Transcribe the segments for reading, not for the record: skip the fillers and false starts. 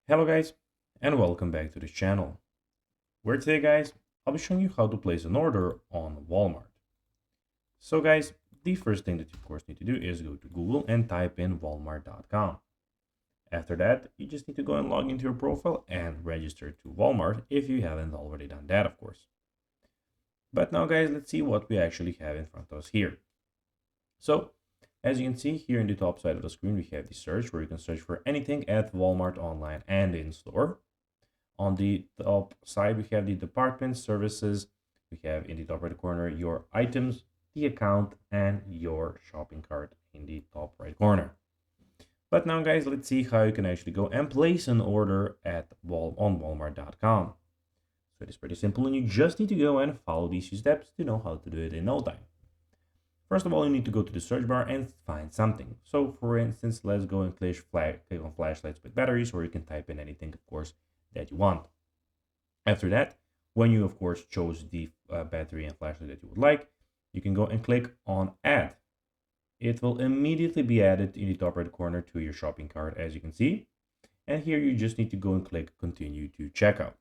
Hello guys, and welcome back to the channel, where today guys, I'll be showing you how to place an order on Walmart. So guys, the first thing that you of course need to do is go to Google and type in walmart.com. After that, you just need to go and log into your profile and register to Walmart if you haven't already done that, of course. But now guys, let's see what we actually have in front of us here. So, as you can see here in the top side of the screen, we have the search where you can search for anything at Walmart online and in store. On the top side, we have the department services. We have in the top right corner your items, the account, and your shopping cart in the top right corner. But now, guys, let's see how you can actually go and place an order on Walmart.com. So it is pretty simple, and you just need to go and follow these few steps to know how to do it in no time. First of all, you need to go to the search bar and find something. So, for instance, let's go and click on flashlights with batteries, or you can type in anything, of course, that you want. After that, when you of course chose the battery and flashlight that you would like, you can go and click on add. It will immediately be added in the top right corner to your shopping cart, as you can see. And here you just need to go and click continue to checkout.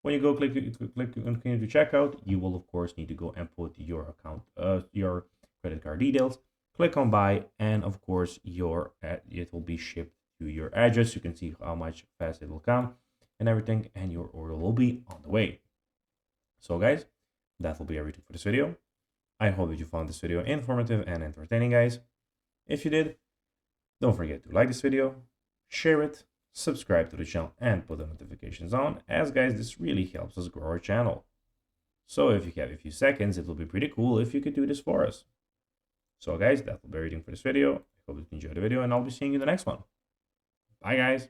When you go click continue to checkout, you will of course need to go and put your account, your credit card details, click on buy, and of course it will be shipped to your address. You can see how much fast it will come and everything, and your order will be on the way. So guys, that will be everything for this video. I hope that you found this video informative and entertaining, guys. If you did, don't forget to like this video, share it, subscribe to the channel, and put the notifications on, as guys, this really helps us grow our channel. So if you have a few seconds, it will be pretty cool if you could do this for us. So guys, that will be everything for this video. I hope you enjoyed the video, and I'll be seeing you in the next one. Bye guys.